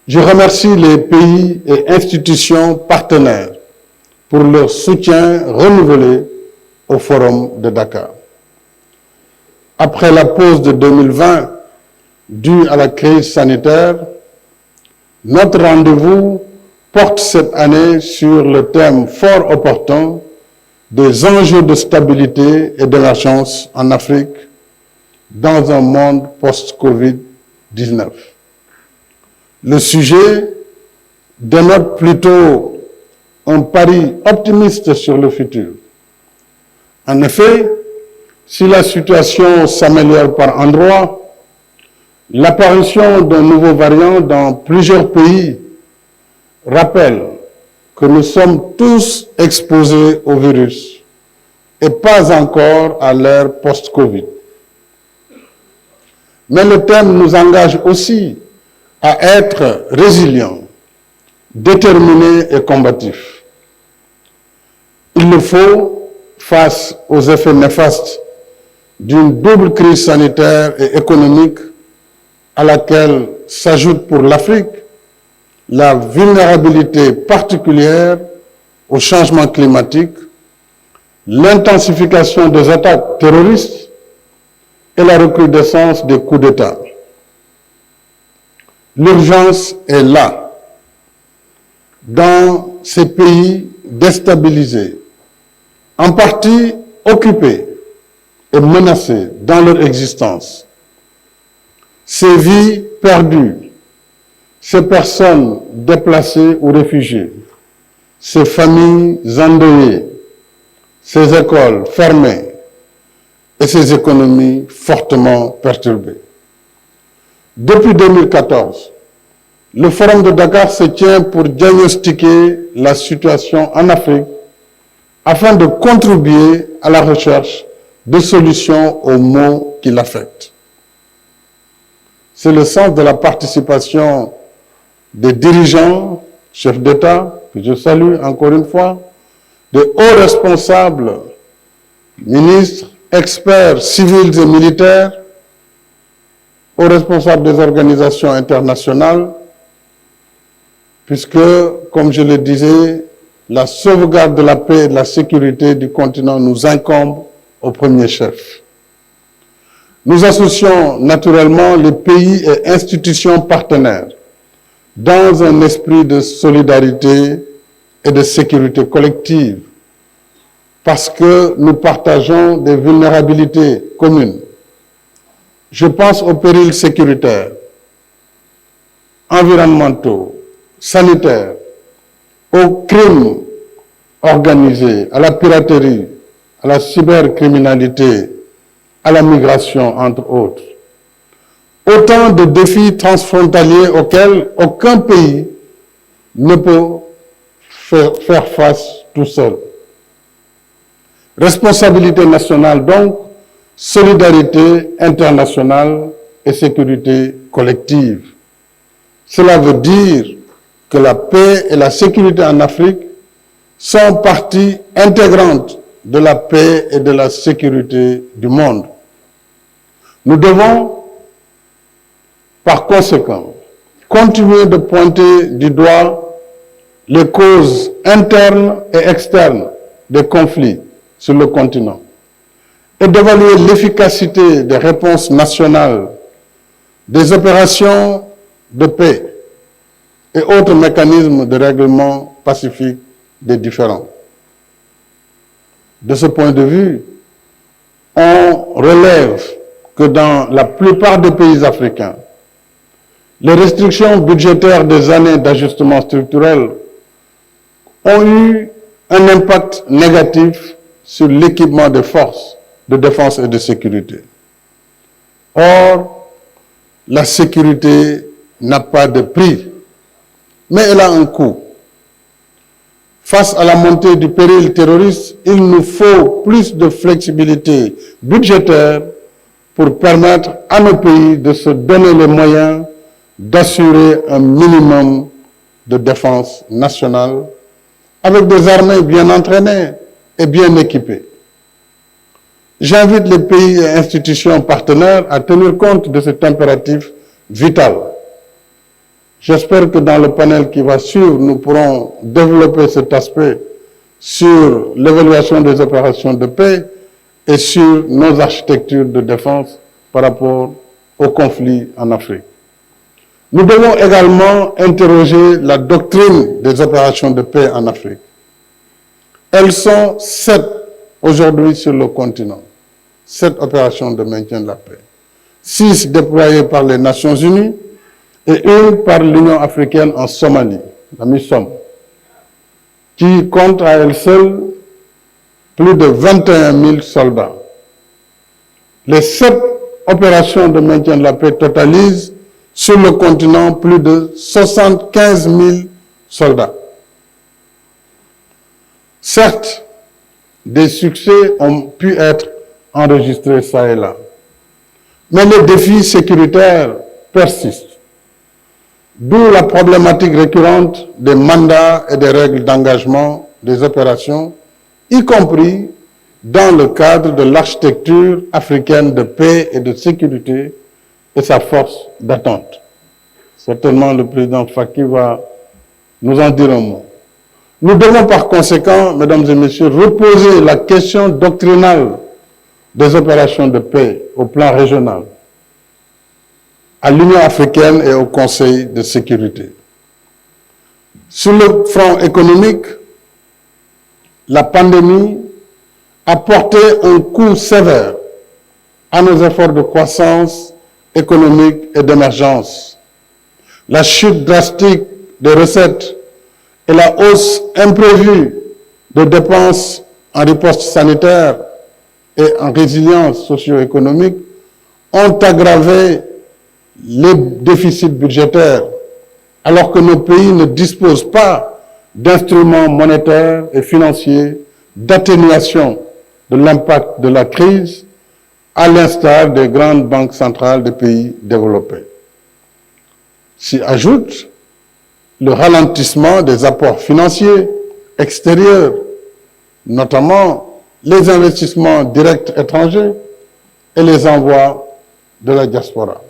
Je remercie les pays et institutions partenaires pour leur soutien renouvelé au Forum de Dakar. Après la pause de 2020 due à la crise sanitaire, notre rendez-vous porte cette année sur le thème fort opportun des enjeux de stabilité et d'émergence en Afrique dans un monde post-Covid-19. Le sujet dénote plutôt un pari optimiste sur le futur. En effet, si la situation s'améliore par endroits, l'apparition d'un nouveau variant dans plusieurs pays rappelle que nous sommes tous exposés au virus et pas encore à l'ère post-Covid. Mais le thème nous engage aussi à être résilients, déterminés et combatifs. Il le faut face aux effets néfastes d'une double crise sanitaire et économique à laquelle s'ajoute pour l'Afrique la vulnérabilité particulière au changement climatique, l'intensification des attaques terroristes et la recrudescence des coups d'État. L'urgence est là, dans ces pays déstabilisés, en partie occupés et menacés dans leur existence. Ces vies perdues, ces personnes déplacées ou réfugiées, ces familles endeuillées, ces écoles fermées et ces économies fortement perturbées. Depuis 2014, le Forum de Dakar se tient pour diagnostiquer la situation en Afrique afin de contribuer à la recherche de solutions aux maux qui l'affectent. C'est le sens de la participation des dirigeants, chefs d'État, que je salue encore une fois, des hauts responsables, ministres, experts civils et militaires, aux responsables des organisations internationales, puisque, comme je le disais, la sauvegarde de la paix et de la sécurité du continent nous incombe au premier chef. Nous associons naturellement les pays et institutions partenaires dans un esprit de solidarité et de sécurité collective, parce que nous partageons des vulnérabilités communes. Je pense aux périls sécuritaires, environnementaux, sanitaires, aux crimes organisés, à la piraterie, à la cybercriminalité, à la migration, entre autres. Autant de défis transfrontaliers auxquels aucun pays ne peut faire face tout seul. Responsabilité nationale donc, solidarité internationale et sécurité collective. Cela veut dire que la paix et la sécurité en Afrique sont partie intégrante de la paix et de la sécurité du monde. Nous devons, par conséquent, continuer de pointer du doigt les causes internes et externes des conflits sur le continent et d'évaluer l'efficacité des réponses nationales, des opérations de paix et autres mécanismes de règlement pacifique des différends. De ce point de vue, on relève que dans la plupart des pays africains, les restrictions budgétaires des années d'ajustement structurel ont eu un impact négatif sur l'équipement des forces de défense et de sécurité. Or, la sécurité n'a pas de prix, mais elle a un coût. Face à la montée du péril terroriste, il nous faut plus de flexibilité budgétaire pour permettre à nos pays de se donner les moyens d'assurer un minimum de défense nationale avec des armées bien entraînées et bien équipées. J'invite les pays et institutions partenaires à tenir compte de cet impératif vital. J'espère que dans le panel qui va suivre, nous pourrons développer cet aspect sur l'évaluation des opérations de paix et sur nos architectures de défense par rapport au conflit en Afrique. Nous devons également interroger la doctrine des opérations de paix en Afrique. Elles sont 7 aujourd'hui sur le continent, 7 opérations de maintien de la paix, 6 déployées par les Nations Unies et 1 par l'Union africaine en Somalie, la MISOM, qui compte à elle seule plus de 21 000 soldats. Les 7 opérations de maintien de la paix totalisent sur le continent plus de 75 000 soldats. Certes, des succès ont pu être enregistrés ça et là, mais les défis sécuritaires persistent. D'où la problématique récurrente des mandats et des règles d'engagement des opérations, y compris dans le cadre de l'architecture africaine de paix et de sécurité et sa force d'attente. Certainement, le président Faky va nous en dire un mot. Nous devons par conséquent, mesdames et messieurs, reposer la question doctrinale des opérations de paix au plan régional, à l'Union africaine et au Conseil de sécurité. Sur le front économique, la pandémie a porté un coup sévère à nos efforts de croissance économique et d'émergence. La chute drastique des recettes et la hausse imprévue de dépenses en riposte sanitaire et en résilience socio-économique ont aggravé les déficits budgétaires, alors que nos pays ne disposent pas d'instruments monétaires et financiers d'atténuation de l'impact de la crise, à l'instar des grandes banques centrales des pays développés. S'y ajoute le ralentissement des apports financiers extérieurs, notamment les investissements directs étrangers et les envois de la diaspora.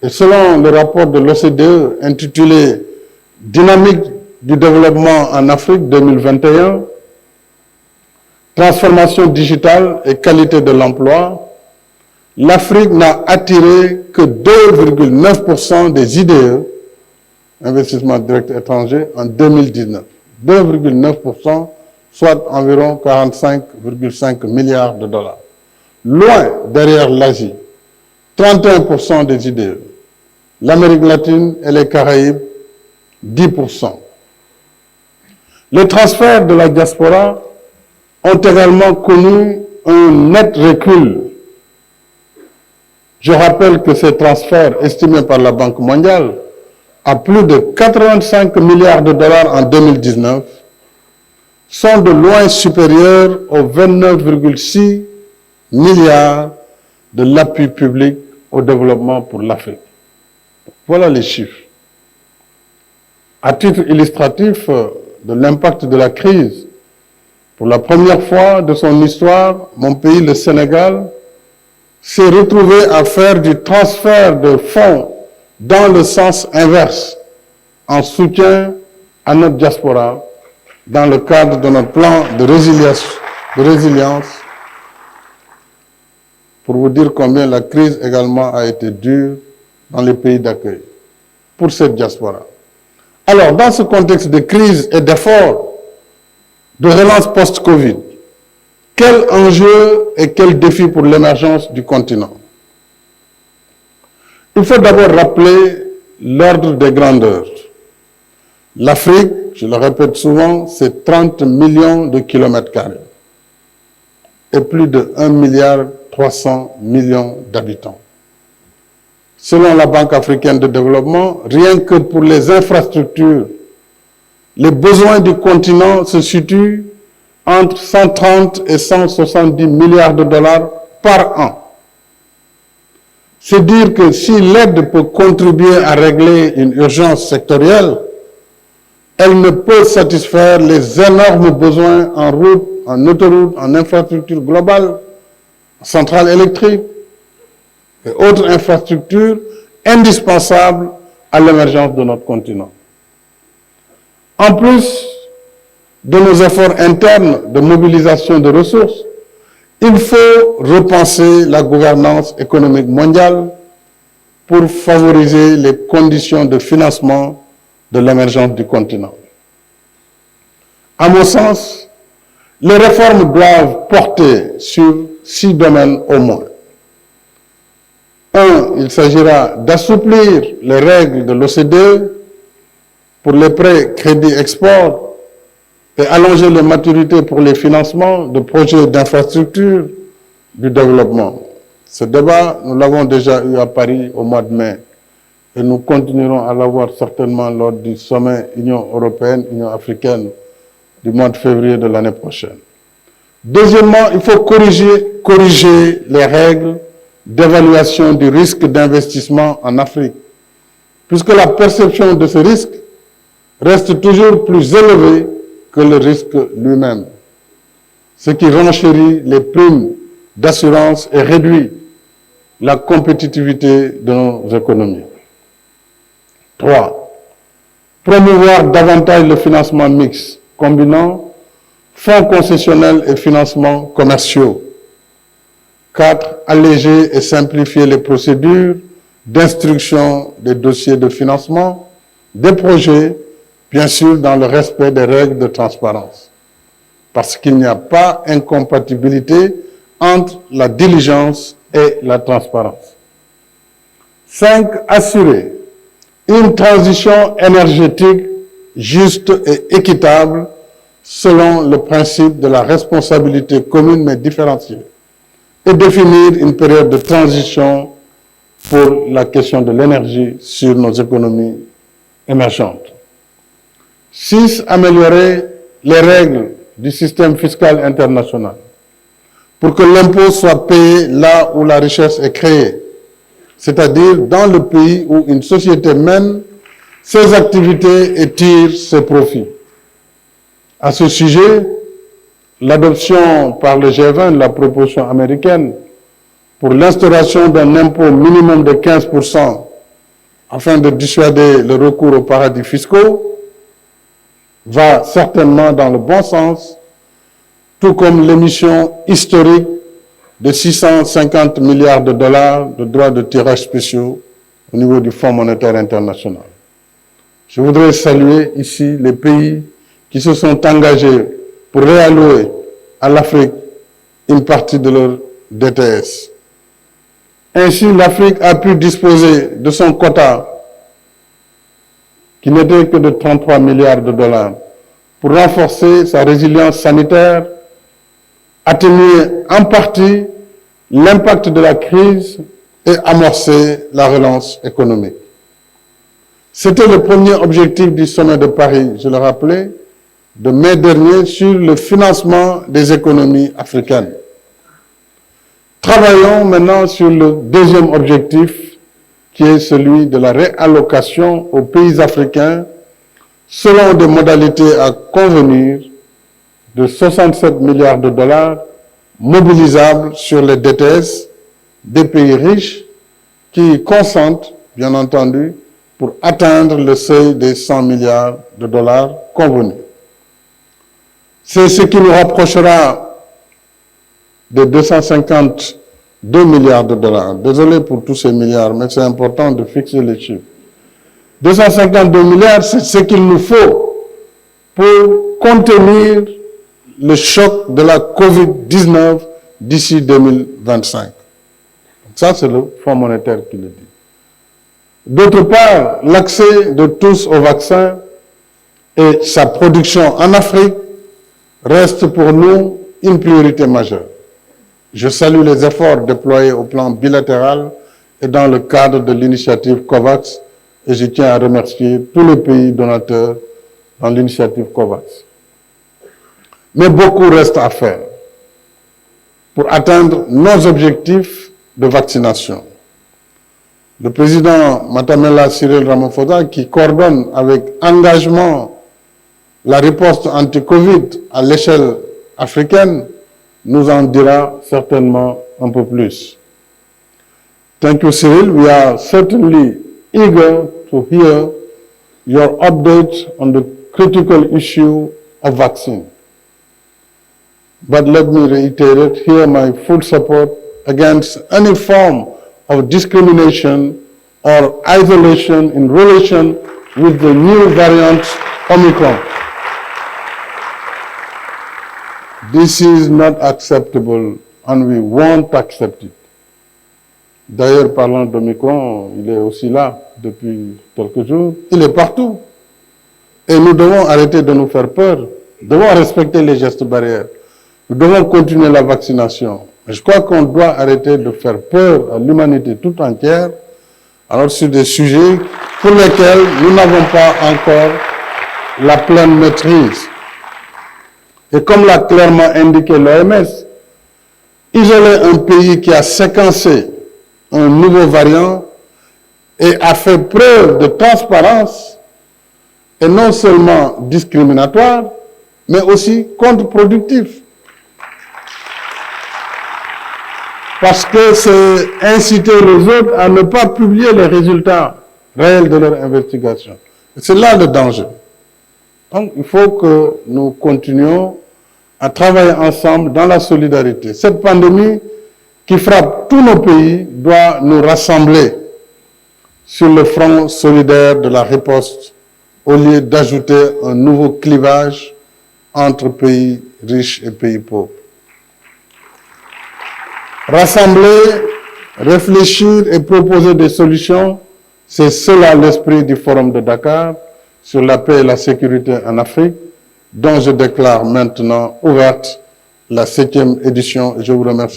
Et selon le rapport de l'OCDE intitulé « Dynamique du développement en Afrique 2021 », transformation digitale et qualité de l'emploi, l'Afrique n'a attiré que 2,9% des IDE, investissements directs étrangers, en 2019. 2,9%, soit environ 45,5 milliards de dollars. Loin derrière l'Asie, 31% des IDE. L'Amérique latine et les Caraïbes, 10%. Les transferts de la diaspora ont également connu un net recul. Je rappelle que ces transferts, estimés par la Banque mondiale à plus de 85 milliards de dollars en 2019, sont de loin supérieurs aux 29,6 milliards de l'appui public au développement pour l'Afrique. Voilà les chiffres. À titre illustratif de l'impact de la crise, pour la première fois de son histoire, mon pays, le Sénégal, s'est retrouvé à faire du transfert de fonds dans le sens inverse, en soutien à notre diaspora, dans le cadre de notre plan de résilience, pour vous dire combien la crise également a été dure dans les pays d'accueil, pour cette diaspora. Alors, dans ce contexte de crise et d'efforts, de relance post-Covid, quel enjeu et quel défi pour l'émergence du continent? Il faut d'abord rappeler l'ordre des grandeurs. L'Afrique, je le répète souvent, c'est 30 millions de kilomètres carrés et plus de 1,3 milliard d'habitants. Selon la Banque africaine de développement, rien que pour les infrastructures, les besoins du continent se situent entre 130 et 170 milliards de dollars par an. C'est dire que si l'aide peut contribuer à régler une urgence sectorielle, elle ne peut satisfaire les énormes besoins en route, en autoroute, en infrastructure globale, en centrales électriques et autres infrastructures indispensables à l'émergence de notre continent. En plus de nos efforts internes de mobilisation de ressources, il faut repenser la gouvernance économique mondiale pour favoriser les conditions de financement de l'émergence du continent. À mon sens, les réformes doivent porter sur 6 domaines au moins. 1. Il s'agira d'assouplir les règles de l'OCDE pour les prêts, crédits, exports et allonger les maturités pour les financements de projets d'infrastructure du développement. Ce débat, nous l'avons déjà eu à Paris au mois de mai et nous continuerons à l'avoir certainement lors du sommet Union européenne, Union africaine du mois de février de l'année prochaine. Deuxièmement, il faut corriger les règles d'évaluation du risque d'investissement en Afrique, puisque la perception de ce risque reste toujours plus élevée que le risque lui-même, ce qui renchérit les primes d'assurance et réduit la compétitivité de nos économies. 3. Promouvoir davantage le financement mixte, combinant fonds concessionnels et financements commerciaux. 4. Alléger et simplifier les procédures d'instruction des dossiers de financement des projets, bien sûr dans le respect des règles de transparence, parce qu'il n'y a pas incompatibilité entre la diligence et la transparence. 5. Assurer une transition énergétique juste et équitable selon le principe de la responsabilité commune mais différenciée et définir une période de transition pour la question de l'énergie sur nos économies émergentes. 6. Améliorer les règles du système fiscal international pour que l'impôt soit payé là où la richesse est créée, c'est-à-dire dans le pays où une société mène ses activités et tire ses profits. À ce sujet, l'adoption par le G20 de la proposition américaine pour l'instauration d'un impôt minimum de 15% afin de dissuader le recours aux paradis fiscaux va certainement dans le bon sens, tout comme l'émission historique de 650 milliards de dollars de droits de tirage spéciaux au niveau du Fonds monétaire international. Je voudrais saluer ici les pays qui se sont engagés pour réallouer à l'Afrique une partie de leur DTS. Ainsi, l'Afrique a pu disposer de son quota, qui n'était que de 33 milliards de dollars, pour renforcer sa résilience sanitaire, atténuer en partie l'impact de la crise et amorcer la relance économique. C'était le premier objectif du sommet de Paris, je le rappelais, de mai dernier sur le financement des économies africaines. Travaillons maintenant sur le deuxième objectif, qui est celui de la réallocation aux pays africains selon des modalités à convenir de 67 milliards de dollars mobilisables sur les DTS des pays riches qui consentent, bien entendu, pour atteindre le seuil des 100 milliards de dollars convenus. C'est ce qui nous rapprochera de 252 milliards de dollars. Désolé pour tous ces milliards, mais c'est important de fixer les chiffres. 252 milliards, c'est ce qu'il nous faut pour contenir le choc de la COVID-19 d'ici 2025. Ça, c'est le Fonds monétaire qui le dit. D'autre part, l'accès de tous au vaccin et sa production en Afrique reste pour nous une priorité majeure. Je salue les efforts déployés au plan bilatéral et dans le cadre de l'initiative COVAX et je tiens à remercier tous les pays donateurs dans l'initiative COVAX. Mais beaucoup reste à faire pour atteindre nos objectifs de vaccination. Le président Matamela Cyril Ramaphosa, qui coordonne avec engagement la riposte anti-Covid à l'échelle africaine, nous en dira certainement un peu plus. Thank you, Cyril. We are certainly eager to hear your update on the critical issue of vaccine. But let me reiterate here my full support against any form of discrimination or isolation in relation with the new variant Omicron. This is not acceptable and we won't accept it. D'ailleurs, parlant d'Omicron, il est aussi là depuis quelques jours. Il est partout. Et nous devons arrêter de nous faire peur. Nous devons respecter les gestes barrières. Nous devons continuer la vaccination. Je crois qu'on doit arrêter de faire peur à l'humanité toute entière, alors sur des sujets pour lesquels nous n'avons pas encore la pleine maîtrise. Et comme l'a clairement indiqué l'OMS, isoler un pays qui a séquencé un nouveau variant et a fait preuve de transparence est non seulement discriminatoire, mais aussi contre-productif. Parce que c'est inciter les autres à ne pas publier les résultats réels de leur investigation. C'est là le danger. Donc, il faut que nous continuions à travailler ensemble dans la solidarité. Cette pandémie qui frappe tous nos pays doit nous rassembler sur le front solidaire de la riposte au lieu d'ajouter un nouveau clivage entre pays riches et pays pauvres. Rassembler, réfléchir et proposer des solutions, c'est cela l'esprit du Forum de Dakar sur la paix et la sécurité en Afrique, dont je déclare maintenant ouverte la 7e édition. Et je vous remercie.